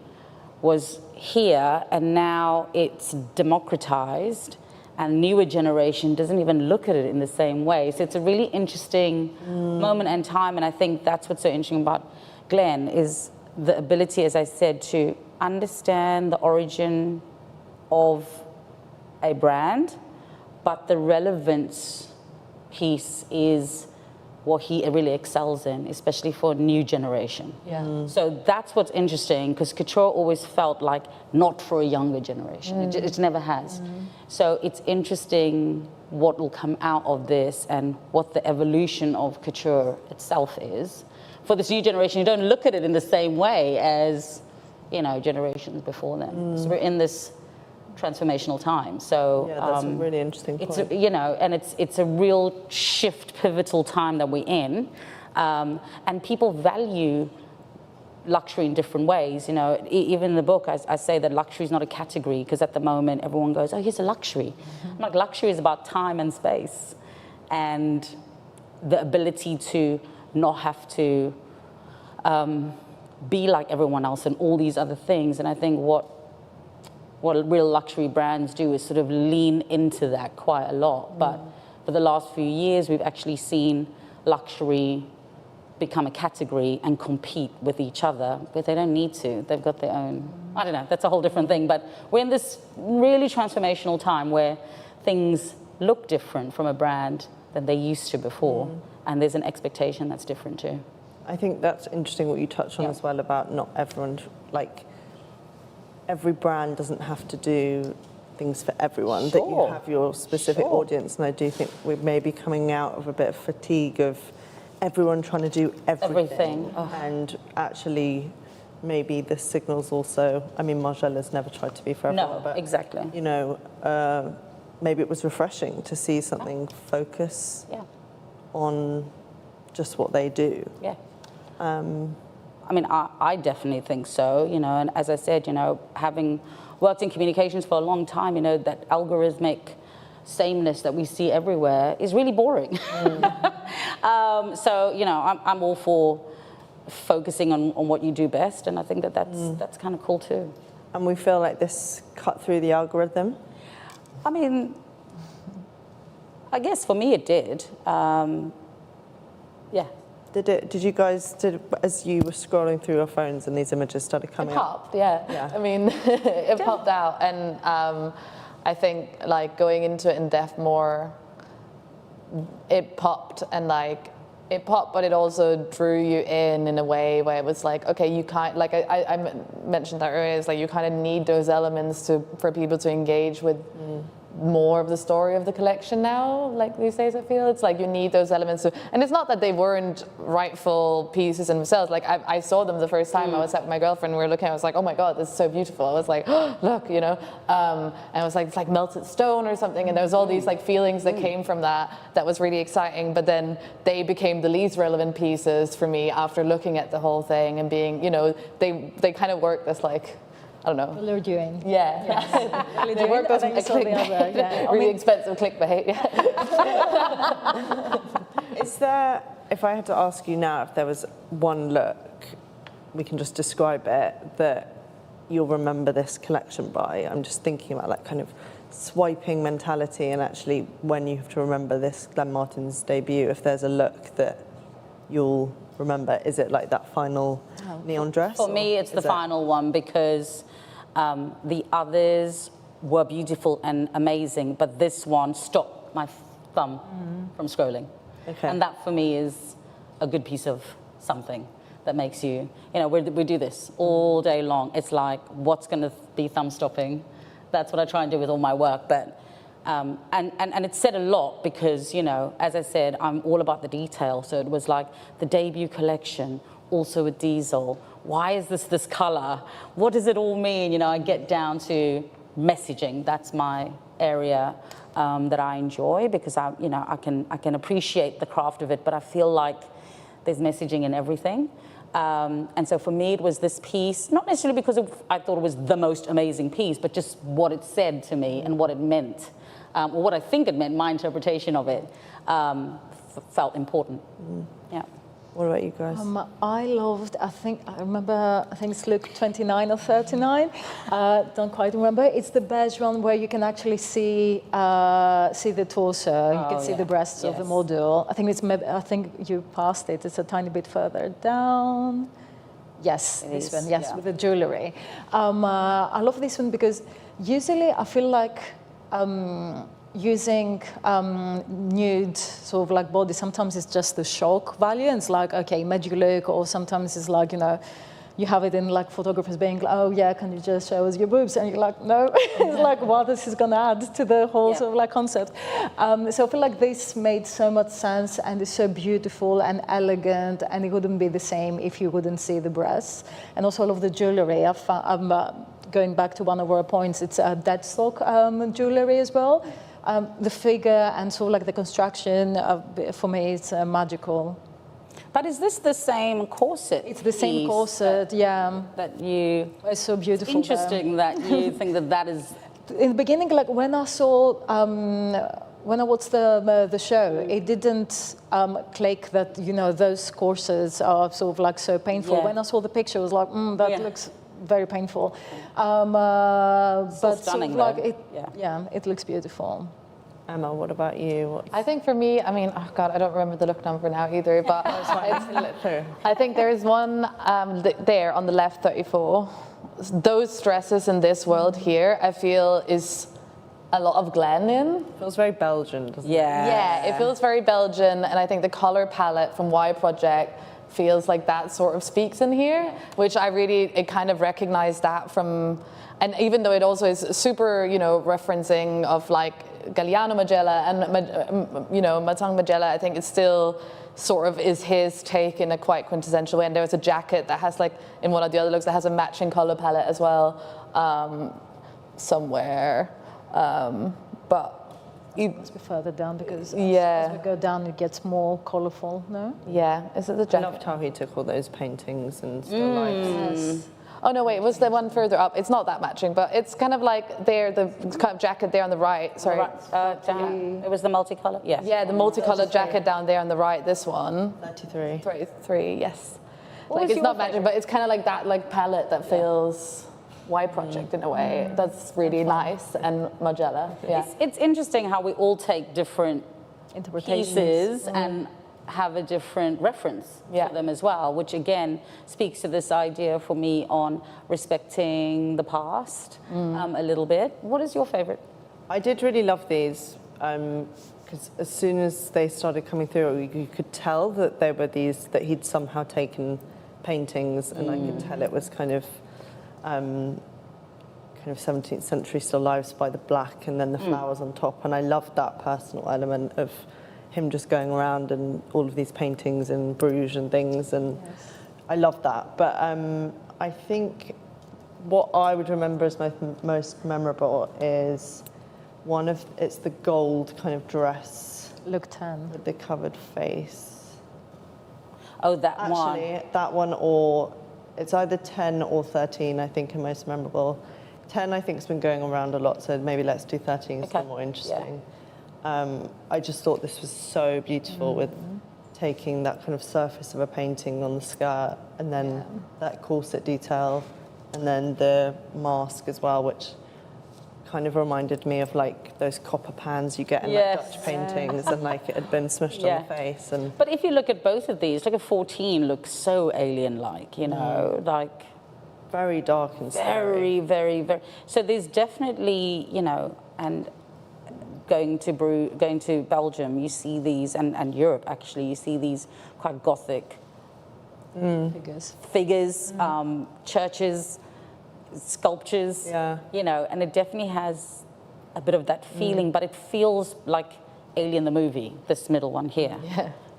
was here and now it's democratized, and newer generation doesn't even look at it in the same way. So it's a really interesting moment and time, and I think that's what's so interesting about Glenn is the ability, as I said, to understand the origin of a brand, but the relevance piece is what he really excels in, especially for a new generation. Yeah. So that's what's interesting, because couture always felt like not for a younger generation. It never has. So it's interesting what will come out of this and what the evolution of couture itself is. For this new generation, you don't look at it in the same way as, generations before them. So we're in this transformational time. So yeah, that's a really interesting point. It's and it's a real shift, pivotal time that we're in, and people value luxury in different ways. Even in the book, I say that luxury is not a category, because at the moment everyone goes, "Oh, here's a luxury." I'm like, luxury is about time and space, and the ability to not have to be like everyone else and all these other things. And I think what real luxury brands do is sort of lean into that quite a lot. But for the last few years, we've actually seen luxury become a category and compete with each other, but they don't need to. They've got their own, I don't know, that's a whole different thing. But we're in this really transformational time where things look different from a brand than they used to before. And there's an expectation that's different too. I think that's interesting what you touched on as well about not everyone, like every brand doesn't have to do things for everyone, that you have your specific audience. And I do think we're maybe coming out of a bit of fatigue of everyone trying to do everything. And actually maybe this signals also, I mean, Margiela's never tried to be for everyone. No, but, exactly. Maybe it was refreshing to see something focus on just what they do. Yeah. I mean, I definitely think so, and as I said, having worked in communications for a long time, that algorithmic sameness that we see everywhere is really boring. So, I'm all for focusing on what you do best, and I think that's kind of cool too. And we feel like this cut through the algorithm? I mean, I guess for me it did. Yeah. Did you guys, as you were scrolling through your phones and these images started coming up? It popped, yeah. I mean, it popped out, and I think like going into it in depth more, it popped, and like it popped, but it also drew you in a way where it was like, okay, you can't, like I mentioned that earlier, it's like you kind of need those elements for people to engage with more of the story of the collection now, like these days. I feel it's like you need those elements and it's not that they weren't rightful pieces in themselves. Like I saw them the first time I was at my girlfriend, we were looking, I was like, oh my god, this is so beautiful. I was like, oh, look, and I was like, it's like melted stone or something, and there was all these like feelings that came from that was really exciting. But then they became the least relevant pieces for me after looking at the whole thing and being, they kind of worked as like, I don't know. Lured you in. Yeah. Yes. They worked as a clickbait. Really expensive clickbait. Is there, if I had to ask you now, if there was one look, we can just describe it, that you'll remember this collection by? I'm just thinking about that kind of swiping mentality, and actually when you have to remember this Glenn Martens debut, if there's a look that you'll remember, is it like that final neon dress? For me, or it's the is it- final one because the others were beautiful and amazing, but this one stopped my thumb from scrolling. Okay. And that for me is a good piece of something that makes you, we do this all day long. It's like, what's going to be thumb stopping? That's what I try and do with all my work. But and it said a lot because, as I said, I'm all about the detail. So it was like the debut collection, also a diesel. Why is this color? What does it all mean? I get down to messaging. That's my area that I enjoy because I can appreciate the craft of it, but I feel like there's messaging in everything. And so for me, it was this piece, not necessarily because I thought it was the most amazing piece, but just what it said to me and what it meant, or what I think it meant, my interpretation of it, felt important. Yeah. What about you guys? I loved, I think it's look 29 or 39. Don't quite remember. It's the beige one where you can actually see the torso. You can see the breasts of the model. I think you passed it. It's a tiny bit further down. Yes, this one. Yes, with the jewellery. I love this one because usually I feel like using nude sort of like body, sometimes it's just the shock value and it's like, okay, magic look, or sometimes it's like, you have it in like photographers being like, oh yeah, can you just show us your boobs? And you're like, no, it's like, what this is gonna add to the whole sort of like concept. So I feel like this made so much sense and it's so beautiful and elegant, and it wouldn't be the same if you wouldn't see the breasts. And also all of the jewellery, going back to one of our points, it's a deadstock jewellery as well. The figure and sort of like the construction, for me, it's magical. But is this the same corset? It's the same corset, yeah. That you... It's so beautiful. It's interesting that you think that is... In the beginning, like when I saw, when I watched the show, it didn't click that, those corsets are sort of like so painful. Yeah. When I saw the picture, I was like, that looks very painful. But stunning, sort of like though. it looks beautiful. Emma, what about you? I think for me, oh God, I don't remember the look number now either, but I think there is one there on the left, 34. Those dresses in this world here, I feel is a lot of Glen in. Feels very Belgian, doesn't it? Yeah, it feels very Belgian, and I think the color palette from Y Project feels like that sort of speaks in here, which it kind of recognized that from, and even though it also is super, referencing of like Galliano Margiela and, Maison Margiela, I think it still sort of is his take in a quite quintessential way. And there was a jacket that has in one of the other looks that has a matching color palette as well, somewhere. But It must be further down because as we go down, it gets more colourful, no? Yeah, is it the I jacket? loved how he took all those paintings and still lifes. Oh no, wait, it was the one further up. It's not that matching, but it's kind of like there, the kind of jacket there on the right. Sorry. It was the multicolour? Yes. Yeah, the multicolored jacket down there on the right, this one. 33. 33, yes. What was It's your not matching, but it's kind of like that palette that feels Y Project in a way. That's really nice, and Margiela, yeah. It's interesting how we all take different Interpretations. pieces and have a different reference for them as well, which again speaks to this idea for me on respecting the past a little bit. What is your favorite? I did really love these because as soon as they started coming through, you could tell that they were these, that he'd somehow taken paintings, and I could tell it was kind of 17th century still lives by the black and then the flowers on top. And I loved that personal element of him just going around and all of these paintings in Bruges and things, and I loved that. But I think what I would remember as most memorable is it's the gold kind of dress. Look 10. With the covered face. Oh, that one. Actually, that one, or it's either 10 or 13, I think, are most memorable. 10, I think, has been going around a lot, so maybe let's do 13, it's still more interesting. I just thought this was so beautiful with taking that kind of surface of a painting on the skirt and then that corset detail and then the mask as well, which kind of reminded me of like those copper pans you get in Yes. like Dutch paintings, and like it had been smushed Yeah. on the face. And But if you look at both of these, look at 14 looks so alien-like, you know, like very dark and scary. very, very, very. So there's definitely, you know, and going to Belgium, you see these, and Europe actually, you see these quite gothic figures, churches, sculptures, Yeah. you know, and it definitely has a bit of that feeling, but it feels like Alien the movie, this middle one here,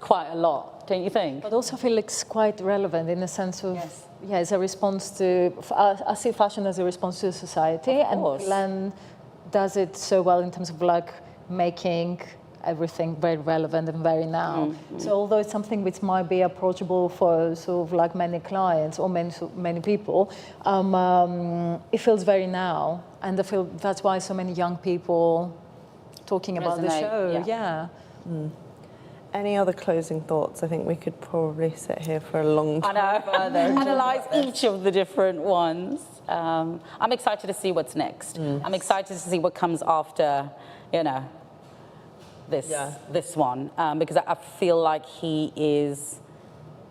quite a lot, don't you think? But also I feel it's quite relevant in the sense of, Yes. yeah, it's a response to, I see fashion as a response to society, and course. Glenn does it so well in terms of like making everything very relevant and very now. So although it's something which might be approachable for sort of like many clients or many people, it feels very now, and I feel that's why so many young people talking about the Resonate, show. yeah. Any other closing thoughts? I think we could probably sit here for a long I time. know, analyze each of the different ones. I'm excited to see what's next. I'm excited to see what comes after, you know, this one, because I feel like he is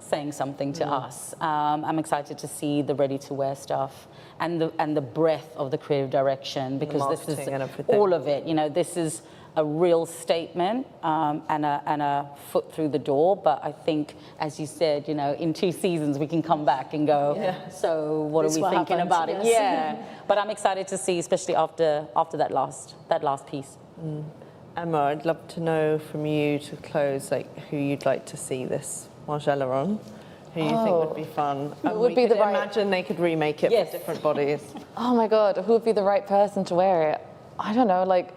saying something to us. I'm excited to see the ready-to-wear stuff and the breadth of the creative direction, because this is marketing and everything. all of it. You know, this is a real statement and a foot through the door. But I think, as you said, you know, in 2 seasons we can come back and go, so what This are we what thinking happens, about yes. it? Yeah. But I'm excited to see, especially after that last piece. Emma, I'd love to know from you to close, like who you'd like to see this Margiela on, who you think would be fun. And would we be could the right- imagine they could remake it Yes. for different bodies. Oh my God, who would be the right person to wear it? I don't know, like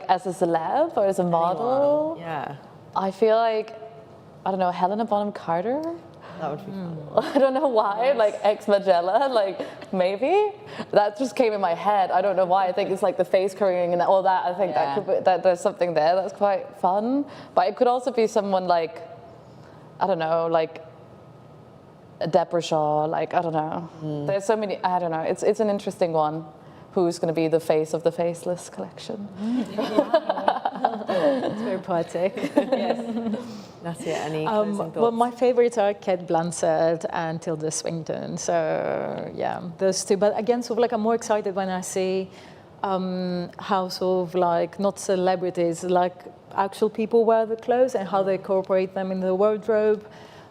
as a celeb or as a model? Yeah, I feel like, I don't know, Helena Bonham Carter? that would be fun. I don't know why, like ex-Margiela, like maybe? That just came in my head. I don't know why. I think it's like the face curling and all that. I think that could be, that there's something there that's quite fun. But it could also be someone like, I don't know, like Deborah Shaw, like, I don't know. There's so many, I don't know. It's an interesting one. Who's going to be the face of the Faceless collection? It's very poetic. Nassia, any closing thoughts? Well, my favorites are Kate Blanchett and Tilda Swinton. So yeah, those two. But again, sort of like I'm more excited when I see how sort of like not celebrities, like actual people wear the clothes and how they incorporate them in the wardrobe.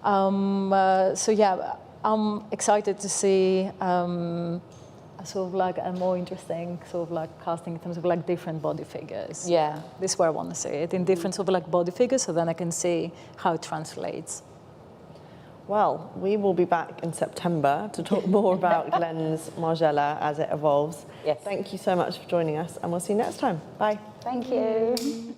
So yeah, I'm excited to see sort of like a more interesting sort of like casting in terms of like different body figures. Yeah. This is where I want to see it, in different sort of like body figures, so then I can see how it translates. Well, we will be back in September to talk more about Glenn's Margiela as it evolves. Yes. Thank you so much for joining us, and we'll see you next time. Bye. Thank you.